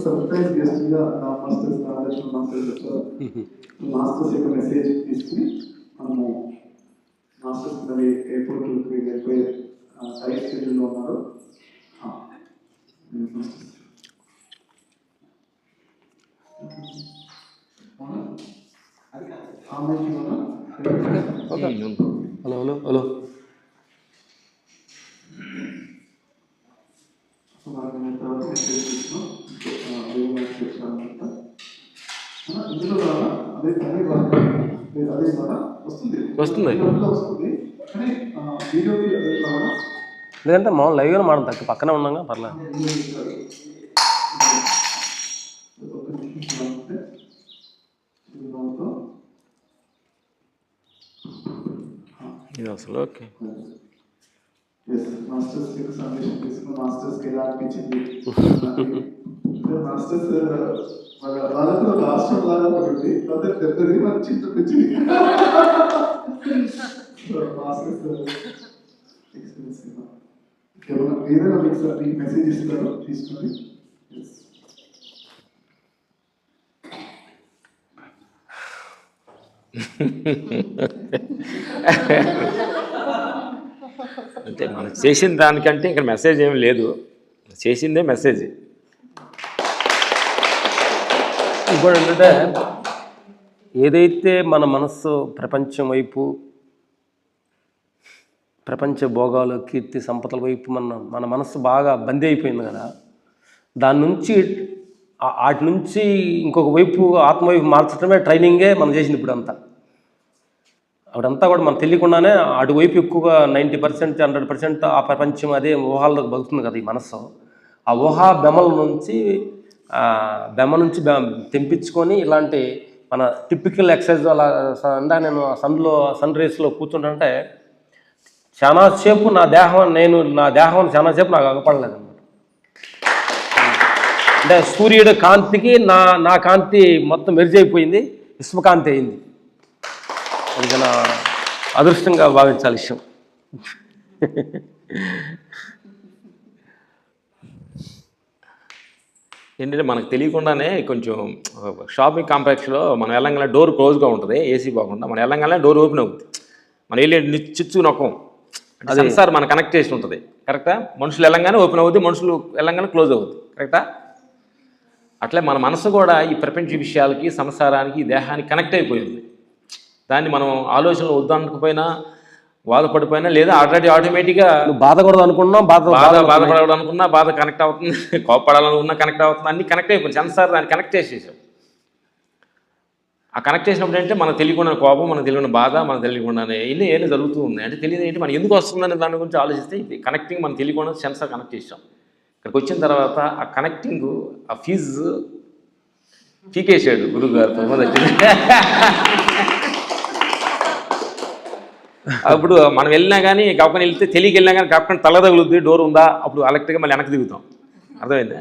Surprise గెస్ట్గా masters ఆదర్శ masters యొక్క మెసేజ్ తీసుకుని మనము మాస్టర్స్ మరి ఎయిర్పోర్ట్కి వెళ్ళిపోయే టైట్ షెడ్యూల్లో ఉన్నారు. హలో హలో హలో వస్తుంది లేదంటే మామూలు లైవ్గా మనం తగ్గ పక్కనే ఉన్నాగా పర్లేదు. ఇది అసలు ఓకే మాస్టర్స్ సందేశం తీసుకుని మాస్టర్స్కి ఎలా అనిపించింది? మాస్టర్స్ వాళ్ళకు ఒక ఆశ్రమం లాగా పడింది, అందరు పెద్దది మంచి చూపించింది. మాస్టర్స్ ఎక్స్పీరియన్స్ కేవలం ఏదైనా మీకు మెసేజ్ ఇస్తారు, తీసుకుని అంటే మనం చేసిన దానికంటే ఇక్కడ మెసేజ్ ఏమి లేదు, చేసిందే మెసేజ్. ఇంకోటి ఏంటంటే ఏదైతే మన మనస్సు ప్రపంచం వైపు, ప్రపంచ భోగాలు, కీర్తి సంపదల వైపు మన మనస్సు బాగా బందీ అయిపోయింది కదా, దాని నుంచి వాటి నుంచి ఇంకొక వైపు ఆత్మవైపు మార్చడమే ట్రైనింగే మనం చేసింది. ఇప్పుడంతా అప్పుడంతా కూడా మనం తెలియకుండానే అటువైపు ఎక్కువగా 90% 100% ఆ ప్రపంచం అదే ఊహాల్లోకి బతుకుతుంది కదా ఈ మనస్సు. ఆ ఊహా బెమ్మ నుంచి తెంపించుకొని ఇలాంటి మన టిపికల్ ఎక్సర్సైజ్ అలా ఇందా నేను సన్ రేస్లో కూర్చుంటుంటే చాలాసేపు నా దేహం చాలాసేపు నాకు అగపడలేదు అనమాట. అంటే సూర్యుడు కాంతికి నా కాంతి మొత్తం మెరిజ్ అయిపోయింది, విశ్వకాంతి అయింది. అది నా అదృష్టంగా భావించాలి విషయం. ఏంటంటే మనకు తెలియకుండానే కొంచెం షాపింగ్ కాంప్లెక్స్లో మనం వెళ్ళంగానే డోర్ క్లోజ్గా ఉంటుంది, ఏసీ బాగుంటుంది. మనం వెళ్ళంగానే డోర్ ఓపెన్ అవుతుంది, మనం వెళ్ళి చిచ్చు నొక్కం. అది సెన్సార్ మన కనెక్ట్ చేసి ఉంటుంది, కరెక్టా? మనుషులు వెళ్ళంగానే ఓపెన్ అవుతుంది, మనుషులు వెళ్ళంగానే క్లోజ్ అవుతుంది, కరెక్టా? అట్లే మన మనసు కూడా ఈ ప్రపంచ విషయాలకి, సంసారానికి, ఈ దేహానికి కనెక్ట్ అయిపోయింది. దాన్ని మనం ఆలోచనలు వద్దనుకుపోయినా, బాధపడిపోయినా, లేదా ఆల్రెడీ ఆటోమేటిక్గా బాధపడదు అనుకున్నా బాధపడకూడదు అనుకున్నా బాధ కనెక్ట్ అవుతుంది, కోపడాలనుకున్నా కనెక్ట్ అవుతుంది, అన్నీ కనెక్ట్ అయిపోయింది. సెన్సార్ దాన్ని కనెక్ట్ చేసేసాం. ఆ కనెక్ట్ చేసినప్పుడు అంటే మనకు తెలియకుండా కోపం, మనకు తెలియకుండా బాధ, మనకు తెలియకుండానే ఏం జరుగుతూ ఉంది. అంటే తెలియదు ఏంటి, మనం ఎందుకు వస్తుందని దాని గురించి ఆలోచిస్తే ఇది కనెక్టింగ్ మనకు తెలియకుండా సెన్సార్ కనెక్ట్ చేసాం. ఇక్కడికి వచ్చిన తర్వాత ఆ కనెక్టింగ్, ఆ ఫీజు పీకేసాడు గురువుగారు. అప్పుడు మనం వెళ్ళినా కానీ గప్పని వెళ్తే తెలియక వెళ్ళినా కానీ గప్పని తల తగులుద్ది, డోర్ ఉందా, అప్పుడు అలెక్ట్గా మళ్ళీ వెనక్కి దిగుతాం. అర్థమైందా?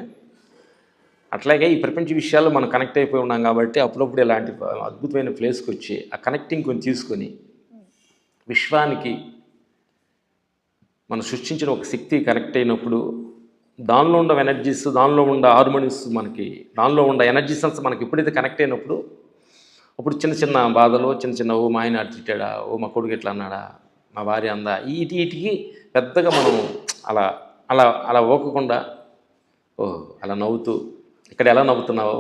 అట్లాగే ఈ ప్రపంచ విషయాల్లో మనం కనెక్ట్ అయిపోయి ఉన్నాం కాబట్టి అప్పుడప్పుడు ఇలాంటి అద్భుతమైన ప్లేస్కి వచ్చి ఆ కనెక్టింగ్ కొంచెం తీసుకొని విశ్వానికి మనం సృష్టించిన ఒక శక్తి కనెక్ట్ అయినప్పుడు దానిలో ఉన్న ఎనర్జీస్, దానిలో ఉన్న హార్మోనిస్, మనకి దానిలో ఉన్న ఎనర్జీస్ అంతా మనకి ఎప్పుడైతే కనెక్ట్ అయినప్పుడు అప్పుడు చిన్న చిన్న బాధలు, చిన్న చిన్న ఓ మా ఆయన తిట్టాడా, ఓ మా కొడుకు ఎట్లా అన్నాడా, మా భార్య అందా, వీటికి పెద్దగా మనం అలా అలా అలా ఓకకుండా ఓ అలా నవ్వుతూ ఇక్కడ ఎలా నవ్వుతున్నావు,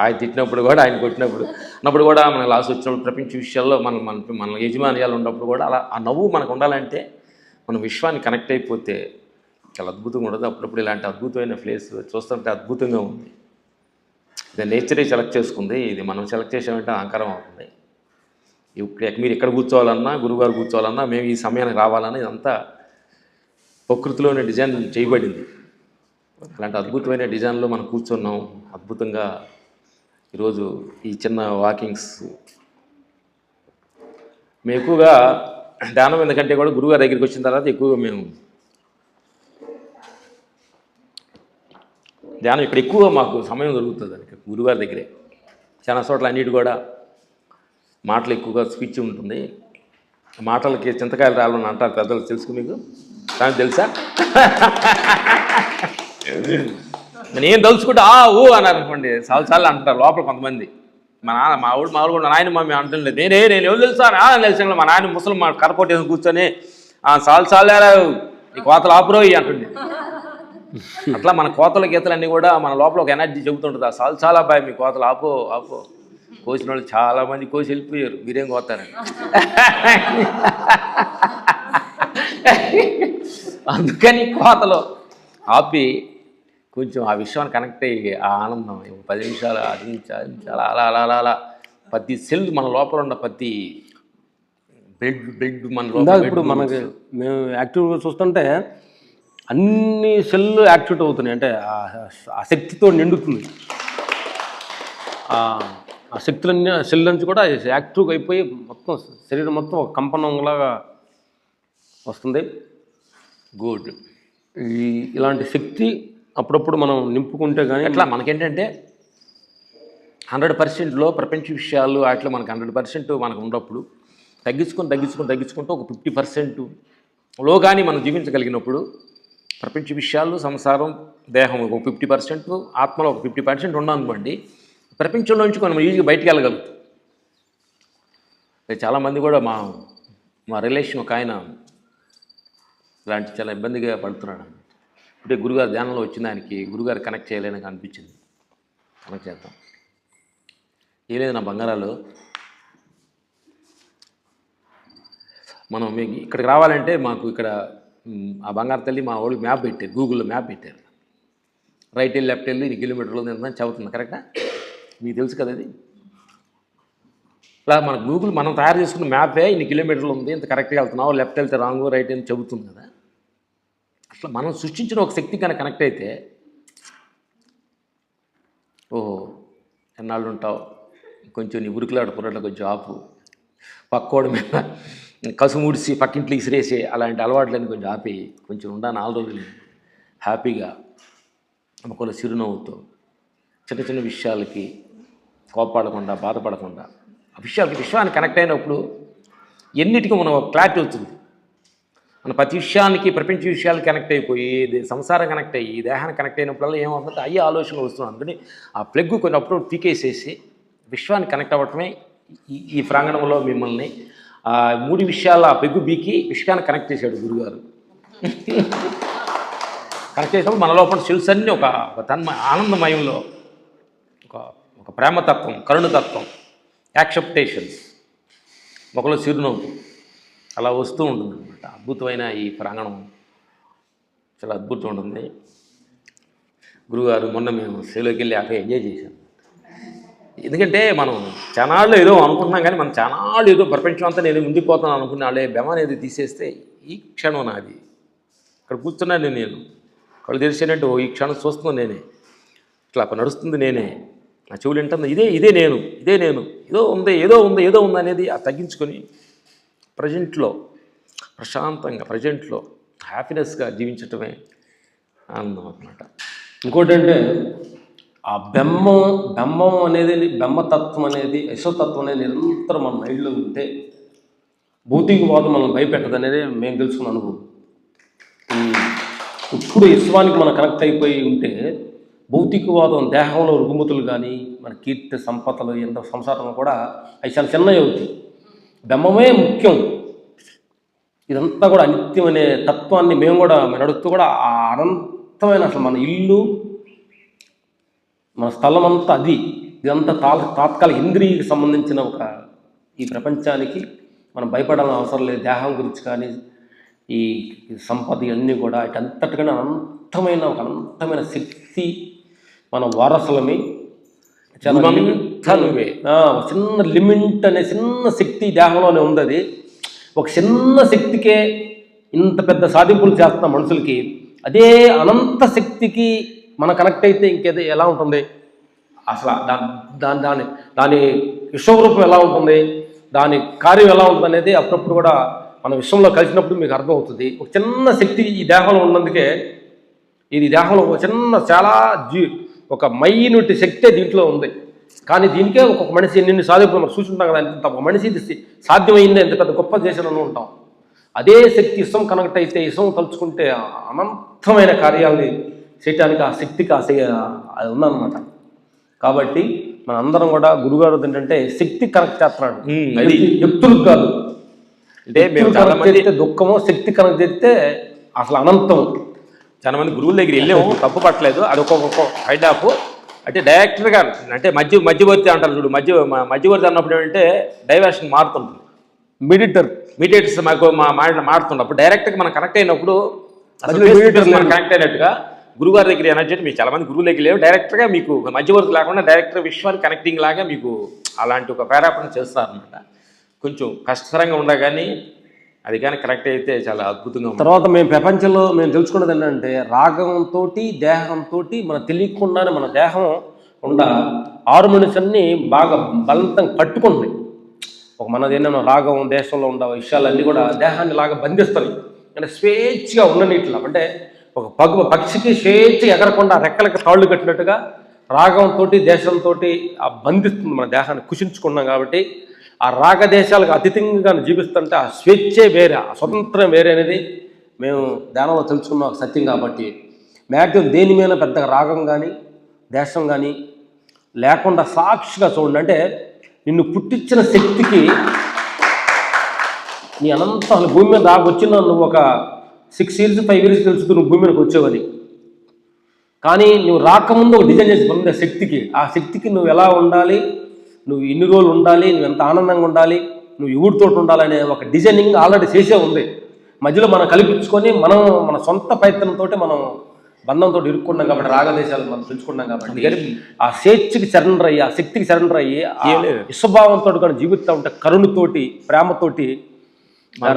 ఆయన తిట్టినప్పుడు కూడా, ఆయన కొట్టినప్పుడు కూడా, మన లాస్ వచ్చినప్పుడు, ప్రపంచ విషయాల్లో మన యజమాన్యాలు ఉన్నప్పుడు కూడా అలా ఆ నవ్వు మనకు ఉండాలంటే మనం విశ్వాన్ని కనెక్ట్ అయిపోతే చాలా అద్భుతంగా ఉండదు. అప్పుడప్పుడు ఇలాంటి అద్భుతమైన ప్లేస్ చూస్తుంటే అద్భుతంగా ఉంది. ఇది నేచరే సెలెక్ట్ చేసుకుంది, ఇది మనం సెలెక్ట్ చేసామంటే అహంకారం అవుతుంది. ఇప్పుడు మీరు ఎక్కడ కూర్చోవాలన్నా, గురువుగారు కూర్చోవాలన్నా, మేము ఈ సమయానికి రావాలన్నా ఇదంతా ప్రకృతిలోనే డిజైన్ చేయబడింది. అలాంటి అద్భుతమైన డిజైన్లో మనం కూర్చున్నాం. అద్భుతంగా ఈరోజు ఈ చిన్న వాకింగ్స్ మేము ఎక్కువగా ధ్యానం ఎందుకంటే కూడా గురువుగారి దగ్గరికి వచ్చిన తర్వాత ఎక్కువగా మేము ధ్యానం ఇక్కడ ఎక్కువగా మాకు సమయం దొరుకుతుంది. దానికి గురువుగారి దగ్గరే చాలా చోట్ల అన్నిటి కూడా మాటలు ఎక్కువగా స్పీచ్ ఉంటుంది. మాటలకి చింతకాయలు రావాలని అంటారు పెద్దలు, తెలుసు మీకు, కానీ తెలుసా? నేను తలుచుకుంటే ఊ అన్నారు అనుకోండి, చాలు అంటారు లోపల కొంతమంది. మా ఊళ్ళు కూడా నాయన మమ్మీ అంటలేదు, నేను ఎవరు తెలుసా తెలిసిన మా నాయన ముసలి మా కరపోటీ కూర్చొని చాలు ఈ కోతలు ఆపురోయి అంటుండే. అట్లా మన కోతల గీతలన్నీ కూడా మన లోపల ఒక ఎనర్జీ చెబుతుంటుంది, చాలా అబ్బాయి మీ కోతలు ఆపో కోసిన వాళ్ళు చాలామంది కోసి వెళ్ళిపోయారు, మీరేం కోతారండి. అందుకని కోతలు ఆపి కొంచెం ఆ విషయాన్ని కనెక్ట్ అయ్యి ఆ ఆనందం 10 నిమిషాలు అలా అలా అలా అలా అలా ప్రతి సెల్ మన లోపల ఉన్న ప్రతి బ్లడ్ మన లోపల ఇప్పుడు మనకి మేము యాక్టివ్గా చూస్తుంటే అన్ని సెల్ యాక్టివేట్ అవుతున్నాయి, అంటే ఆ శక్తితో నిండుతుంది. ఆ శక్తులన్నీ సెల్ నుంచి కూడా యాక్టివ్గా అయిపోయి మొత్తం శరీరం మొత్తం ఒక కంపనంలాగా వస్తుంది. గుడ్. ఇలాంటి శక్తి అప్పుడప్పుడు మనం నింపుకుంటే కానీ ఎట్లా మనకేంటంటే 100%లో ప్రపంచ విషయాలు వాటిలో మనకు 100% మనకు ఉన్నప్పుడు తగ్గించుకుంటూ ఒక 50%లో కానీ మనం జీవించగలిగినప్పుడు ప్రపంచ విషయాలు, సంసారం, దేహం ఒక 50%, ఆత్మలో ఒక 50% ఉన్నామనుకోండి, ప్రపంచంలో నుంచి మనం ఈజీగా బయటికి వెళ్ళగలుగుతాం. చాలామంది కూడా మా రిలేషన్ ఒక ఆయన ఇలాంటి చాలా ఇబ్బందిగా పడుతున్నాడు. అంటే గురుగారు ధ్యానంలో వచ్చిన ఆయనకి గురుగారు కనెక్ట్ చేయలేని అనిపించింది. కనెక్ట్ చేద్దాం. ఏ లేదు నా బంగారాలు, మనం మీకు ఇక్కడికి రావాలంటే మాకు ఇక్కడ ఆ బంగారు తల్లి మా వాళ్ళకి మ్యాప్ పెట్టారు, గూగుల్లో మ్యాప్ పెట్టారు. రైట్ వెళ్ళి లెఫ్ట్ వెళ్ళి 2 కిలోమీటర్లు ఉందని చెబుతుంది. కరెక్టా? మీకు తెలుసు కదా అది. ఇలా మన గూగుల్ మనం తయారు చేసుకున్న మ్యాపే 2 కిలోమీటర్లు ఉంది, ఇంత కరెక్ట్గా వెళ్తున్నావు, లెఫ్ట్ వెళ్తే రాంగు, రైట్ అని చెబుతుంది కదా. అట్లా మనం సృష్టించిన ఒక శక్తి కనుక కనెక్ట్ అయితే ఎన్నాళ్ళు ఉంటావు, కొంచెం నీ ఉరుకులాడు పురట్లో కొంచెం ఆపు, పక్కోడి మీద కసుముడిసి పక్కింట్లో ఇసిరేసి అలాంటి అలవాట్లన్నీ కొంచెం ఆపి కొంచెం ఉండా 4 రోజులు హ్యాపీగా ఒకళ్ళ చిరునవ్వుతో చిన్న చిన్న విషయాలకి కోపపడకుండా బాధపడకుండా విషయాన్ని కనెక్ట్ అయినప్పుడు ఎన్నిటికీ మనం క్లారిటీ అవుతుంది. మన ప్రతి విషయానికి ప్రపంచ విషయాలు కనెక్ట్ అయిపోయి సంసారం కనెక్ట్ అయ్యి దేహానికి కనెక్ట్ అయినప్పుడల్లా ఏమవుతుందంటే అయ్యే ఆలోచనలు వస్తున్నాయి. అందుకని ఆ ప్లగ్ కొన్ని అప్పుడు పీకేసేసి విశ్వానికి కనెక్ట్ అవ్వటమే ఈ ప్రాంగణంలో మిమ్మల్ని 3 విషయాల ఆ పెగ్గు బీకి విషయాన్ని కనెక్ట్ చేశాడు గురుగారు. కనెక్ట్ చేసినప్పుడు మన లోపల సెల్స్ అన్నీ ఒక ఆనందమయంలో ఒక ప్రేమతత్వం, కరుణతత్వం, యాక్సెప్టేషన్స్, ఒకళ్ళు చిరునవ్వు అలా వస్తూ ఉంటుంది అనమాట. అద్భుతమైన ఈ ప్రాంగణం చాలా అద్భుతం ఉంటుంది. గురుగారు మొన్న మేము సేలోకి వెళ్ళి అక్కడ ఎంజాయ్ చేశాం. ఎందుకంటే మనం చానాళ్ళు ఏదో అనుకుంటున్నాం, కానీ మనం చానాళ్ళు ఏదో ప్రపంచం అంతా నేను ముందుకుపోతాను అనుకునే వాళ్ళే బెమ అనేది తీసేస్తే ఈ క్షణం నాది. ఇక్కడ కూర్చున్నాను నేను, కళ్ళు తెరిచేనట్టు ఈ క్షణం చూస్తున్నాను నేనే, ఇట్లా నడుస్తుంది నేనే, నా చెవులు వింటుంది ఇదే నేను ఏదో ఉంది అనేది ఆ తగ్గించుకొని ప్రజెంట్లో ప్రశాంతంగా ప్రజెంట్లో హ్యాపీనెస్గా జీవించటమే ఆనందం అన్నమాట. ఇంకోటి అంటే ఆ బెమ్మం అనేది, బెమ్మతత్వం అనేది, యశోతత్వం అనేది నిరంతరం మన మైండ్లో ఉంటే భౌతికవాదం మనల్ని భయపెట్టదు అనేది మేము తెలుసుకున్న అనుభవం. ఇప్పుడు విశ్వానికి మనం కనెక్ట్ అయిపోయి ఉంటే భౌతికవాదం దేహంలో రుగ్మతులు కానీ మన కీర్తి సంపదలు ఎంత సంసారంలో కూడా అవి చాలా చిన్నవి అవుతాయి. బెమ్మమే ముఖ్యం. ఇదంతా కూడా అనిత్యం అనే తత్వాన్ని మేము కూడా నడుస్తూ కూడా ఆ అనంతమైన అసలు మన ఇల్లు మన స్థలం అంతా అది ఇదంతా తాత్కాలిక ఇంద్రియకి సంబంధించిన ఈ ప్రపంచానికి మనం భయపడాలని అవసరం లేదు. దేహం గురించి కానీ ఈ సంపద ఇవన్నీ కూడా ఇటంతటికన్నా అనంతమైన శక్తి మన వారసులమి. చిన్న లిమిట్ అనే చిన్న శక్తి దేహంలోనే ఉంది. అది ఒక చిన్న శక్తికే ఇంత పెద్ద సాధింపులు చేస్తున్న మనుషులకి అదే అనంత శక్తికి మన కనెక్ట్ అయితే ఇంకేదో ఎలా ఉంటుంది అసలు దాని విశ్వరూపం ఎలా ఉంటుంది, దాని కార్యం ఎలా ఉంటుంది అనేది అప్పుడప్పుడు కూడా మన విశ్వంలో కలిసినప్పుడు మీకు అర్థమవుతుంది. ఒక చిన్న శక్తి ఈ దేహంలో ఉన్నందుకే ఇది దేహంలో ఒక చిన్న చాలా ఒక మైన్యూట్ శక్తే దీంట్లో ఉంది. కానీ దీనికే ఒక్కొక్క మనిషి ఎన్ని సాధింపు మనం చూసుకుంటాం కదా, అంత ఒక మనిషి ఇది సాధ్యమైంది ఎంత పెద్ద గొప్ప చేశాను ఉంటాం. అదే శక్తి ఇష్టం కనెక్ట్ అయితే, ఇష్టం తలుచుకుంటే అనంతమైన కార్యాలని చేయటానికి ఆ శక్తికి అది ఉందన్నమాట. కాబట్టి మన అందరం కూడా గురుగారు ఏంటంటే శక్తి కనెక్ట్ చేస్తున్నాడు, వ్యక్తులకు కాదు. అంటే మేము చాలా మంది దుఃఖము, శక్తి కనెక్ట్ చేస్తే అసలు అనంతం. చాలా మంది గురువుల దగ్గర వెళ్ళాము, తప్పు పట్టలేదు, అది ఒక్కొక్క హైడ్ ఆఫ్. అంటే డైరెక్టర్గా అంటే మధ్యవర్తి అంటారు చూడు, మధ్యవర్తి అన్నప్పుడు ఏంటంటే డైవర్షన్ మారుతుంటుంది. మీడియేటర్స్ మారుతున్నప్పుడు డైరెక్ట్గా మనం కనెక్ట్ అయినప్పుడు మనం కనెక్ట్ అయినట్టుగా గురుగారి దగ్గర ఎనర్జీ మీకు చాలా మంది గురువుల దగ్గర లేవు, డైరెక్ట్గా మీకు మధ్యవర్తి లేకుండా డైరెక్ట్గా విశ్వానికి కనెక్టింగ్ లాగా మీకు అలాంటి ఒక పేరాపణ చేస్తారనమాట. కొంచెం కష్టతరంగా ఉండగాని అది కానీ కరెక్ట్ అయితే చాలా అద్భుతంగా ఉంటుంది. తర్వాత మేము ప్రపంచంలో మేము తెలుసుకున్నది ఏంటంటే రాగంతో దేహంతో మన తెలియకుండానే మన దేహం ఉండ హార్మోన్స్ అన్నీ బాగా బలవంతంగా పట్టుకుంటున్నాయి. ఒక మనది ఏంటో రాగం దేశంలో ఉండే విషయాలన్నీ కూడా దేహాన్ని లాగా బంధిస్తాయి. అంటే స్వేచ్ఛగా ఉండనీటిలా, అంటే ఒక పక్షికి స్వేచ్ఛ ఎగరకుండా రెక్కలకి తాళ్ళు కట్టినట్టుగా రాగంతో దేశంతో ఆ బంధిస్తుంది మన దేహాన్ని, కుషించుకున్నాం. కాబట్టి ఆ రాగదేశాలకు అతీతంగా జీవిస్తుంటే ఆ స్వేచ్ఛే వేరే, ఆ స్వతంత్రం వేరే అనేది మేము ధ్యానంలో తెలుసుకున్న ఒక సత్యం. కాబట్టి మ్యాక్సిమం దేని మీద పెద్దగా రాగం కానీ దేశం కానీ లేకుండా సాక్షిగా చూడండి. అంటే నిన్ను పుట్టించిన శక్తికి నీ అనంత అసలు భూమి మీద వచ్చిన నువ్వు ఒక 6 years 5 years తెలుసుకు నువ్వు భూమి మీదకి వచ్చేవని, కానీ నువ్వు రాకముందు ఒక డిజైన్ చేసి పొందే శక్తికి, ఆ శక్తికి నువ్వు ఎలా ఉండాలి, నువ్వు ఎన్ని రోజులు ఉండాలి, నువ్వు ఎంత ఆనందంగా ఉండాలి, నువ్వు ఎవరితో ఉండాలనే ఒక డిజైనింగ్ ఆల్రెడీ చేసే ఉంది. మధ్యలో మనం కల్పించుకొని మనం మన సొంత ప్రయత్నంతో మనం బంధంతో ఇరుక్కున్నాం. కాబట్టి రాగదేశాలు మనం తెలుసుకున్నాం. కాబట్టి ఆ స్వేచ్ఛకి సరెండర్ అయ్యి, ఆ శక్తికి సరెండర్ అయ్యి, విశ్వభావంతో కానీ జీవితం ఉంటే కరుణతోటి ప్రేమతోటి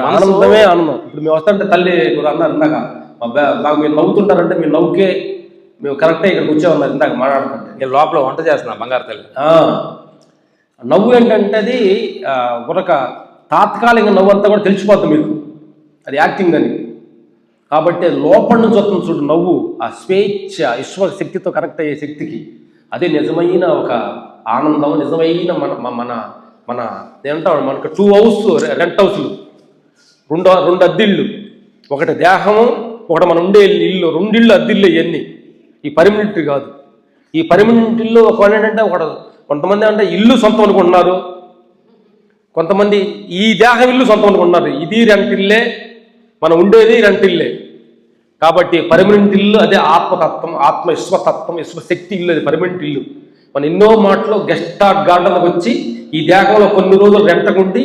ఆనందమే ఆనందం. ఇప్పుడు మేము వస్తుంటే తల్లి అన్నారు ఇందాక, బాగా మీరు నవ్వుతుంటారంటే మీ నవ్వుకే మేము కరెక్టే ఇక్కడికి వచ్చేవాళ్ళం ఇందాక మాట్లాడుతుంటే. లోపల వంట చేస్తున్నా బంగారు తల్లి. నవ్వు ఏంటంటే అది ఒక తాత్కాలిక నవ్వు అంతా కూడా తెలిసిపోతుంది మీకు, అది యాక్టింగ్ అని. కాబట్టి లోపల నుంచి వస్తుంది చూడు నవ్వు, ఆ స్వేచ్ఛ విశ్వ శక్తితో కనెక్ట్ అయ్యే శక్తికి, అదే నిజమైన ఒక ఆనందం. నిజమైన మన మన మన ఏమంటాం, మనకు 2 హౌస్ రెంట్ హౌస్లు, రెండు అద్దిళ్ళు, ఒకటి దేహము, ఒకటి మనం ఉండే ఇల్లు, 2 ఇళ్ళు అద్దిళ్ళు. ఇవన్నీ ఈ పర్మనెంట్ కాదు. ఈ పర్మనెంట్ ఇల్లు ఒక ఏంటంటే కొంతమంది అంటే ఇల్లు సొంతం అనుకుంటున్నారు, కొంతమంది ఈ దేహం ఇల్లు సొంతం అనుకుంటున్నారు. ఇది రెంటిల్లే, మనం ఉండేది రెంటిల్లే. కాబట్టి పర్మనెంట్ ఇల్లు అదే ఆత్మతత్వం, ఆత్మ విశ్వతత్వం, విశ్వశక్తి ఇల్లు, అది పర్మనెంట్ ఇల్లు. మన ఎన్నో మాటలు గెస్ట్ గార్డెన్కి వచ్చి ఈ దేహంలో కొన్ని రోజులు రెంటకుండి,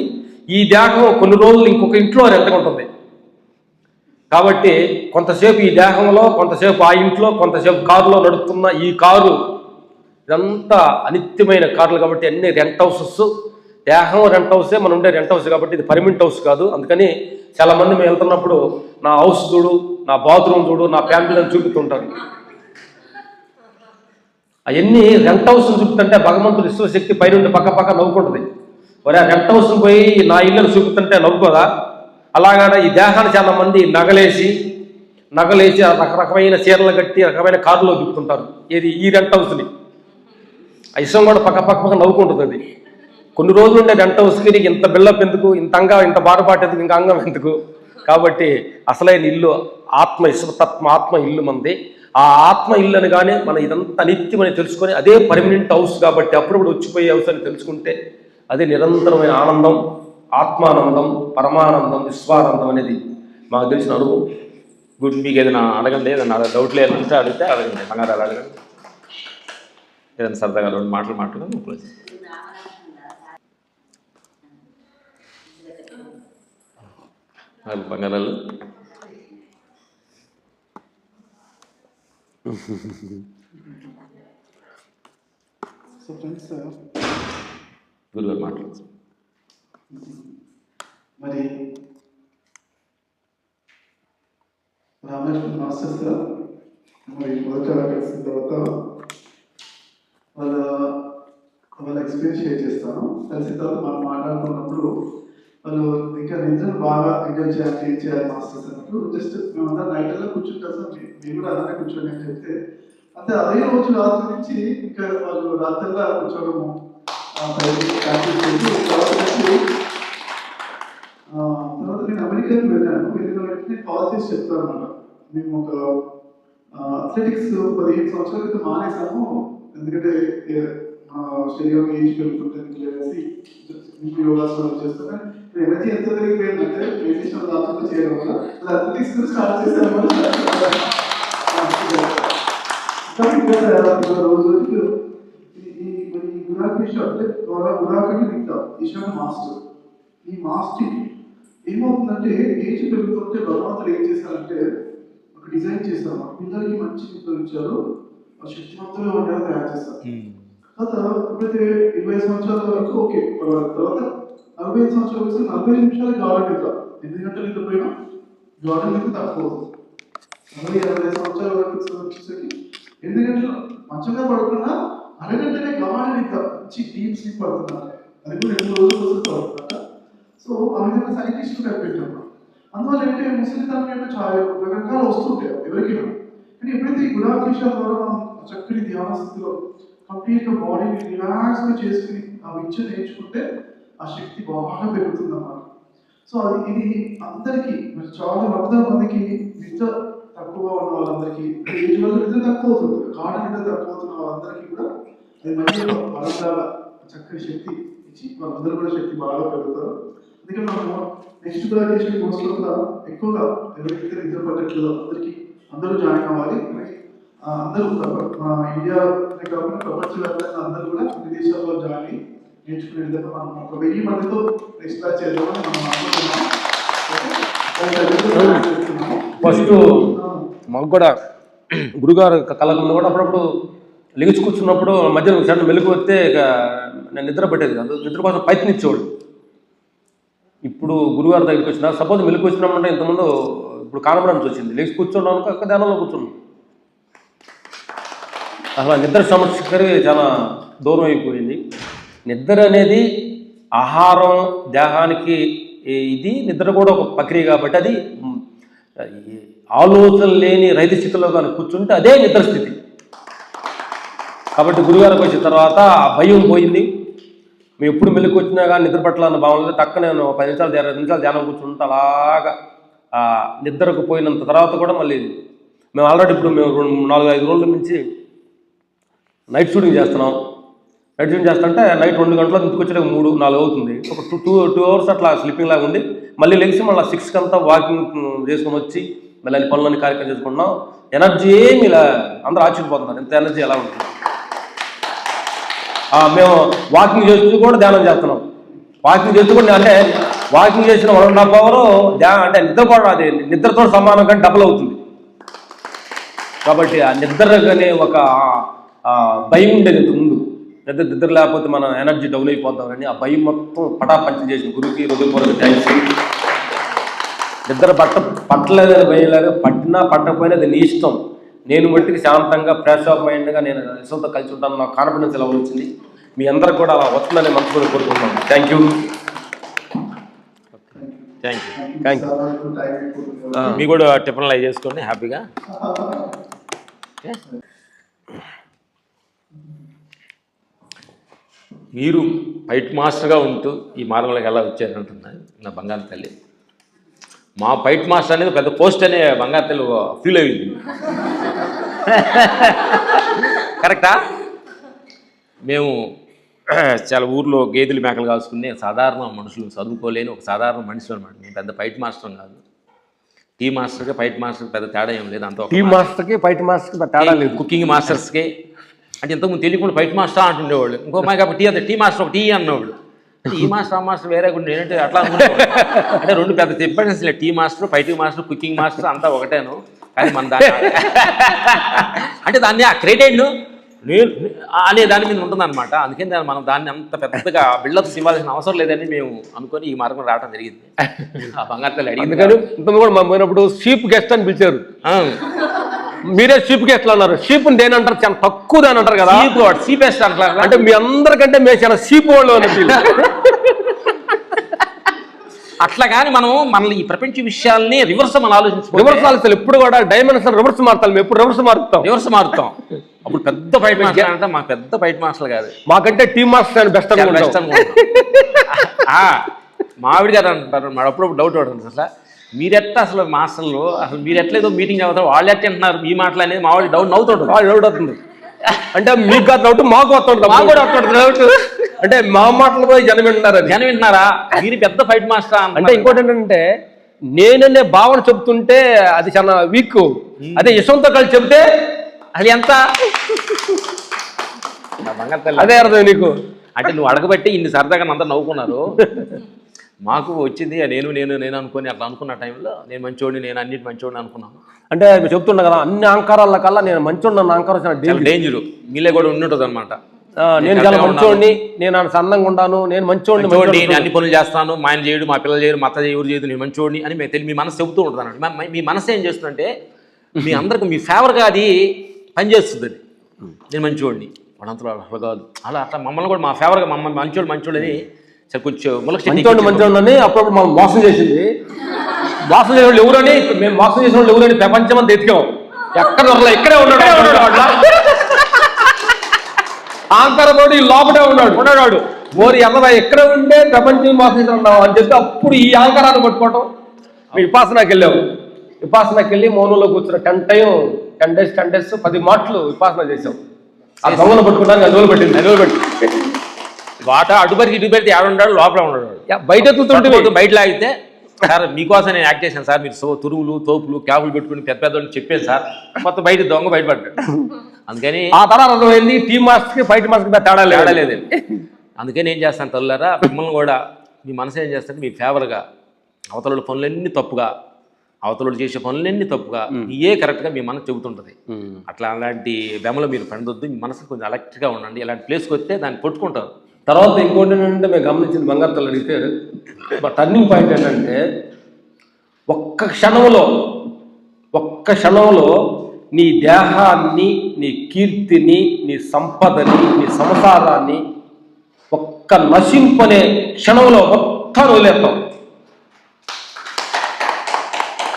ఈ దేహం కొన్ని రోజులు ఇంకొక ఇంట్లో రెంటకుంటుంది. కాబట్టి కొంతసేపు ఈ దేహంలో, కొంతసేపు ఆ ఇంట్లో, కొంతసేపు కారులో నడుపుతున్న ఈ కారు, ఇదంతా అనిత్యమైన కార్లు. కాబట్టి అన్ని రెంట్ హౌసెస్, దేహం రెంట్ హౌసే, మనం ఉండే రెంట్ హౌస్. కాబట్టి ఇది పర్మనెంట్ హౌస్ కాదు. అందుకని చాలామంది మేము వెళ్తున్నప్పుడు నా హౌస్ చూడు, నా బాత్రూమ్ చూడు, నా ఫ్యామిలీ అని చూపుతుంటారు. అవన్నీ రెంట్ హౌస్ చూపుతుంటే భగవంతుడు విశ్వశక్తి పైనుండి పక్క నవ్వుకుంటుంది. మరి ఆ రెంట్ హౌస్ పోయి నా ఇళ్ళని చూపుతుంటే నవ్వుకోదా? అలాగా ఈ దేహాన్ని చాలా మంది నగలేసి రకరకమైన చీరలు కట్టి రకమైన కారులో దిప్పుతుంటారు. ఏది ఈ రెంట్ హౌస్ని. ఆ ఇష్టం కూడా పక్క నవ్వుకుంటుంది. అది కొన్ని రోజులు ఉండే రెంట్ హౌస్కి నీకు ఇంత బిల్డప్ ఎందుకు, ఇంత బారుపాటు ఎందుకు, ఇంకా అంగం ఎందుకు? కాబట్టి అసలైన ఇల్లు ఆత్మ విశ్వతత్వ ఆత్మ ఇల్లు మంది. ఆ ఆత్మ ఇల్లు అనగానే మనం ఇదంతా నిత్యమని తెలుసుకొని అదే పర్మనెంట్ హౌస్. కాబట్టి అప్పుడప్పుడు వచ్చిపోయే హౌస్ అని తెలుసుకుంటే అదే నిరంతరమైన ఆనందం, ఆత్మానందం, పరమానందం, విశ్వానందం అనేది మాకు తెలిసిన అనుభవం. గుడ్. మీకు ఏదైనా అడగండి, ఏదైనా డౌట్లు ఏదంటే అడిగితే అడగండి, బంగారాలు అడగండి, ఏదైనా సరదాగా 2 మాటలు మాట్లాడడం క్లోజ్. బంగారాలు సో ఫ్రెండ్స్, గురుగారు మాట్లాడు. మరి రామకృష్ణ మాస్టర్స్ మరి మొదట కలిసిన తర్వాత వాళ్ళ ఎక్స్పీరియన్స్ షేర్ చేస్తాను. కలిసిన తర్వాత మనం మాట్లాడుతున్నప్పుడు వాళ్ళు ఇంకా నిజం బాగా ఎంజాయ్ చేయాలి, ఏం చేయాలి మాస్టర్స్ అన్నప్పుడు జస్ట్ మేమంతా నైట్లో కూర్చుంటాం సార్, మేము కూడా అలానే కూర్చోండి అని చెప్తే అంటే అదే రోజు రాత్రి నుంచి ఇంకా వాళ్ళు రాత్రిలా కూర్చోవడము తర్వాత నేను అమెరికాకి వెళ్ళాను. వెళ్ళిన వెంటనే కాల్ చేసి చెప్తాను అన్నమాట, మేము ఒక అథ్లెటిక్స్ 15 సంవత్సరాల క్రితం మానేసాము, ఎందుకంటే శరీరం ఏజ్ పెరుగుతుంటుంది అనేసి యోగాసనాలు చేస్తాను. ఎనర్జీ ఎంత పెరిగిపోయిందంటే మెడిటేషన్ రాత్రులు చేయడం వల్ల అథ్లెటిక్స్ కూడా స్టార్ట్ చేశాను. రోజు ఈ గురాకేష్ అంటే గురాకంటే ఇంకా ఈశాన్ మాస్టర్. ఈ మాస్టర్ ఏమవుతుందంటే ఏజ్ పెరుగుతుంటే భగవంతుడు ఏం చేశారంటే ఒక డిజైన్ చేస్తారు, మా పిల్లలకి మంచి నిద్ర ఇచ్చారు, శక్తివంతులుగా ఉండేలా తయారు చేస్తారు. తర్వాత ఎప్పుడైతే 20 సంవత్సరాల వరకు ఓకే, తర్వాత 45 సంవత్సరాల వరకు 40 నిమిషాలు గార్డెన్ నిద్ర, 8 గంటలు నిద్రపోయినా గార్డెన్ నిద్ర తక్కువ అవుతుంది. 40-60 సంవత్సరాల వరకు వచ్చేసరికి 8 గంటలు మంచంగా పడుకున్నా అరగంటనే గార్డెన్ నిద్ర మంచి డీప్ స్లీప్ పడుతున్నారు. అది కూడా 2 రోజులు పడుతుందట. సో ఆ విధంగా సైంటిస్టులు కనిపెట్టారు. అందువల్ల ఏంటంటే ముసలితనం యొక్క చాలా రకరకాలు వస్తుంటాయి ఎవరికైనా. కానీ ఎప్పుడైతే ఈ గుడాకేశాల ద్వారా మనం చక్కని ధ్యాన స్థితిలో కంప్లీట్గా బాడీని రిలాక్స్గా చేసుకుని ఆ విద్య నేర్చుకుంటే ఆ శక్తి బాగా పెరుగుతుంది అన్నమాట. సో ఇది అందరికీ చాలా 100 మందికి నిద్ర తక్కువ ఉన్న వాళ్ళందరికీ, ఏజ్ వల్ల నిద్ర తక్కువ అవుతుంది, గాఢ నిద్ర తక్కువ అవుతున్న వాళ్ళందరికీ కూడా అది మంచి బలంగా చక్కని శక్తి ఇచ్చి వాళ్ళందరూ కూడా శక్తి బాగా పెరుగుతారు. అందుకని మనము నెక్స్ట్ గ్రాడ్యుయేషన్ కోర్సులో కూడా ఎక్కువగా ఎవరికైతే నిద్ర పట్టట్లేదో అందరూ జాయిన్ అవ్వాలి. అందరూ ఇండియానే కాకుండా ప్రపంచవ్యాప్తంగా అందరూ కూడా విదేశాల్లో జాయిన్ అయ్యి నేర్చుకునే విధంగా మనం ఒక 1000 మందితో నెక్స్ట్ బ్యాచ్ చేద్దామని మనం అనుకుంటున్నాం. ఫస్ట్ మాకు కూడా గురుగారు కళకుండా కూడా అప్పుడప్పుడు లెగిచి కూర్చున్నప్పుడు మధ్యలో సడన్ మెలుగు వస్తే ఇక నేను నిద్ర పెట్టేది కాదు, నిద్ర కోసం ప్రయత్నించేవాడు. ఇప్పుడు గురుగారి దగ్గరికి వచ్చినా సపోజ్ మెలుగు వచ్చినామంటే ఇంతకుముందు ఇప్పుడు కానపడానికి వచ్చింది, లేచి కూర్చోవడం ఒక్క ధ్యానంలో కూర్చున్నాం. అసలు నిద్ర సమస్యకి చాలా దూరం అయిపోయింది. నిద్ర అనేది ఆహారం దేహానికి ఇది, నిద్ర కూడా ఒక ప్రక్రియ కాబట్టి అది ఆలోచన లేని రైతు స్థితిలో కానీ కూర్చుంటే అదే నిద్ర స్థితి. కాబట్టి గురుగారికి వచ్చిన తర్వాత ఆ భయం పోయింది. మేము ఎప్పుడు మెలుగు వచ్చినా కానీ నిద్ర పట్టాలన్న భావన టక్క నేను 10 నిమిషాలు 20 నిమిషాలు ధ్యానం కూర్చుంటే అలాగా నిద్రకు పోయినంత తర్వాత కూడా మళ్ళీ మేము ఆల్రెడీ ఇప్పుడు మేము 4-5 రోజుల నుంచి నైట్ షూటింగ్ చేస్తున్నాం. నైట్ షూటింగ్ చేస్తుంటే నైట్ 2 గంటల ఇంటికి వచ్చేటప్పుడు 3-4 అవుతుంది. ఒక 2 అవర్స్ అట్లా స్లీపింగ్ లాగా ఉండి మళ్ళీ లెగిసి మళ్ళీ 6కి అంతా వాకింగ్ చేసుకొని వచ్చి మళ్ళీ అన్ని పనులన్నీ కార్యక్రమం చేసుకుంటున్నాం. ఎనర్జీ ఏమి ఇలా అందరూ ఆశ్చర్యపోతున్నారు, ఎంత ఎనర్జీ ఎలా ఉంటుంది. మేము వాకింగ్ చేస్తూ కూడా ధ్యానం చేస్తున్నాం. వాకింగ్ చేస్తూ కూడా అంటే వాకింగ్ చేసిన 1.5 అవర్ అంటే నిద్రపోవడం అది నిద్రతో సమానం కానీ డబుల్ అవుతుంది. కాబట్టి ఆ నిద్రగానే ఒక భయం ఉండేది ముందు, నిద్ర లేకపోతే మన ఎనర్జీ డౌన్ అయిపోతామని ఆ భయం మొత్తం పటాపంచం చేసిన గురువుకి హృదయపూర్వక థ్యాంక్స్. నిద్ర పట్టలేదని భయం లేదు, పట్టినా పట్టకపోయినా అది నీ ఇష్టం. నేను మట్టికి శాంతంగా ఫ్రెష్ ఆఫ్ మైండ్గా నేను ఇష్టంతో కలిసి ఉంటాను. నాకు కాన్ఫిడెన్స్ ఎలా వచ్చింది, మీ అందరికి కూడా అలా వస్తుందని మనసుకొని కోరుకుంటున్నాను. Thank you. మీ కూడా టిఫిన్లు అవి చేసుకోండి హ్యాపీగా. మీరు ఫైట్ మాస్టర్గా ఉంటూ ఈ మార్గంలోకి ఎలా వచ్చారంటున్నాను నా బంగారు తల్లి. మా ఫైట్ మాస్టర్ అనేది పెద్ద పోస్ట్ అనే బంగారు తల్లి ఫీల్ అయ్యింది. కరెక్టా? మేము చాలా ఊర్లో గేదెలు మేకలు కాసుకునే సాధారణ మనుషులు, చదువుకోలేని ఒక సాధారణ మనుషులు అనమాట. మేము పెద్ద ఫైట్ మాస్టర్ కాదు. టీ మాస్టర్కి ఫైట్ మాస్టర్కి పెద్ద తేడా ఏం లేదు. అంత టీ మాస్టర్కి ఫైట్ మాస్టర్కి తేడా లేదు. కుకింగ్ మాస్టర్స్కి అంటే ఇంతకుముందు తెలియకుండా ఫైట్ మాస్టర్ అంటుండేవాళ్ళు. ఇంకో మాకు టీ అంటే టీ మాస్టర్ ఒక టీ అన్నవాళ్ళు. ఈ మాస్టర్ ఆ మాస్టర్ వేరే కూడా నేనంటే అట్లా అనుకుంటాను. అంటే 2 పెద్ద డిఫరెన్స్ లేదు. Tea master, fighting master, cooking master అంతా ఒకటేను. కానీ మన దాన్ని అంటే దాన్ని ఆ క్రెడిట్ అనే దాని మీద ఉంటుందన్నమాట. అందుకని మనం దాన్ని అంత పెద్దగా బిల్డప్స్ ఇవ్వాల్సిన అవసరం లేదని మేము అనుకొని ఈ మార్గం రావడం జరిగింది. ఆ బంగారు అడిగింది. కానీ ఇంత కూడా మనం పోయినప్పుడు చీఫ్ గెస్ట్ అని పిలిచారు. మీరే చీఫ్ గెస్ట్ అన్నారు. చీప్ దేనంటారు, చాలా తక్కువ దాని అంటారు కదా. చీపెస్ట్ అంటారు. అంటే మీ అందరికంటే మేము చాలా చీప్ వాళ్ళు అట్లా కానీ మనం మనల్ని ఈ ప్రపంచ విషయాల్ని రివర్స్ మనం ఆలోచించుకో. రివర్స్ ఆలోచన ఎప్పుడు కూడా డైమెన్షన్ రివర్స్ మారుతాం, మేము ఎప్పుడు రివర్స్ మారుతాం. అప్పుడు పెద్ద ఫైట్ మాస్టర్ అంటే మా పెద్ద ఫైట్ మాస్టర్ కాదు, మాకంటే టీమ్ మాస్టర్ బెస్ట్ మావిడి గారు అంటారు. మా అప్పుడప్పుడు డౌట్ పడుతుంది, అసలు మీరెట్లా అసలు మాస్టర్లు అసలు మీరు ఎట్లేదో మీటింగ్ అవుతారు, వాళ్ళు ఎట్లా అంటున్నారు మీ మాటలు అనేది మా వాడి డౌట్ నవ్వుతుంటారు. డౌట్ అవుతుంది అంటే మీకు కాదు డౌట్, మాకు వస్తుంటుంది, మాకు కూడా వస్తుంటుంది డౌట్. అంటే మా మాటలు పోయి జనం వింటున్నారా మీరు పెద్ద ఫైట్ మాస్టర్ అంటే. ఇంకోటి ఏంటంటే నేననే భావన చెప్తుంటే అది చాలా వీక్, అదే యశ్వంతో కలిసి చెబితే అది ఎంత అదే అర్థం నీకు. అంటే నువ్వు అడగబట్టి ఇన్ని సరదాగా అందరూ నవ్వుకున్నారు. మాకు వచ్చింది నేను నేను నేను అనుకుని అట్లా అనుకున్న టైంలో నేను మంచోడిని, నేను అన్నిటి మంచోడిని అనుకున్నాను. అంటే మీరు చెప్తున్నా కదా అన్ని అహంకారాల కల్లా నేను మంచోడిని అన్న అహంకారం చాలా డేంజరు మీలే కూడా ఉండుంటుంది అనమాట. నేను చాలా మంచోడిని, నేను సన్నంగా ఉండాను, నేను మంచోడిని, నేను అన్ని పనులు చేస్తాను, మా ఆయన చేయడు, మా పిల్లలు చేయరు, మా అత్త ఎవరు చేయదు, నేను మంచోడిని అని మీ మనసు చెబుతూ ఉంటుంది అన్నమాట. మీ మనసు ఏం చేస్తుందంటే మీ అందరికి మీ ఫేవర్గా అది పనిచేస్తుంది. అది నేను మంచోడిని వాడంతలో అట్లా కాదు, అలా అట్లా మమ్మల్ని కూడా మా ఫేవర్గా మమ్మల్ని మంచోడు అని సరే కొంచెం మంచోడిని అని అప్పుడప్పుడు మనం మోసం చేసింది. మోసం చేసిన వాళ్ళు ఎవరని, మేము మోసం చేసిన వాళ్ళు ఎవరని ప్రపంచం అంతా ఎతికాం, ఎక్కడ ఇక్కడే ఉన్నాడు ఆంకరతోటి లోపడే ఉన్నాడు ఓరి ఎల్లరా ఎక్కడ ఉంటే ప్రపంచం మోసం చేస్తున్నావు అని చెప్పి అప్పుడు ఈ ఆంకరాన్ని పట్టుకోవటం. విపాసనకి వెళ్ళాము, విపాసనకి వెళ్ళి మౌనంలో కూర్చున్న 10 days 10 మాటలు విపాసన చేసాం. ఆ దొంగను పట్టుకోవడానికి 5 రోజులు పట్టింది. వాట అడుపరికి ఇటుపరితే ఆడుంటాడు, లోపల ఉన్నాడు, బయట ఎత్తుతుంటే బయట లాగితే సార్ మీకోసం నేను యాక్ట్ చేశాను సార్, మీరు తురువులు తోపులు క్యాబులు పెట్టుకుని పెద్ద పెద్దోళ్ళు చెప్పాను సార్, మొత్తం బయట దొంగ బయటపడ్డాడు. అందుకని ఆ తర్వాత అర్థమైంది టీమ్ మాస్టర్కి ఫైట్ మాస్టర్కి తేడా లేదండి. అందుకని ఏం చేస్తాను తల్లారా, మిమ్మల్ని కూడా మీ మనసు ఏం చేస్తుంటే మీ ఫేవర్గా అవతల పనులన్నీ తప్పుగా, అవతల చేసే పనులన్నీ తప్పుగా ఏ కరెక్ట్గా మీ మనసు చెబుతుంటుంది. అట్లా అలాంటి బెమలో మీరు పండొద్దు, మీ మనసు కొంచెం అలర్ట్గా ఉండండి. ఇలాంటి ప్లేస్కి వస్తే దాన్ని పట్టుకుంటారు. తర్వాత ఇంకోటి ఏంటంటే మేము గమనించింది బంగారు తల్లి అడిగితే టర్నింగ్ పాయింట్ ఏంటంటే ఒక్క క్షణంలో నీ దేహాన్ని, నీ కీర్తిని, నీ సంపదని, నీ సంసారాన్ని ఒక్క నశింపనే క్షణంలో మొత్తం వదిలేస్తాం.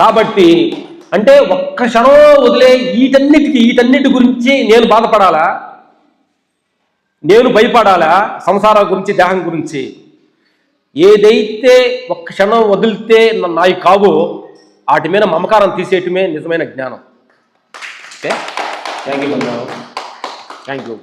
కాబట్టి అంటే ఒక్క క్షణం వదిలే వీటన్నిటి గురించి నేను బాధపడాలా, నేను భయపడాలా, సంసారం గురించి, దేహం గురించి? ఏదైతే ఒక్క క్షణం వదిలితే నాయి కావో వాటి మీద మమకారం తీసేయటమే నిజమైన జ్ఞానం. Okay, thank you.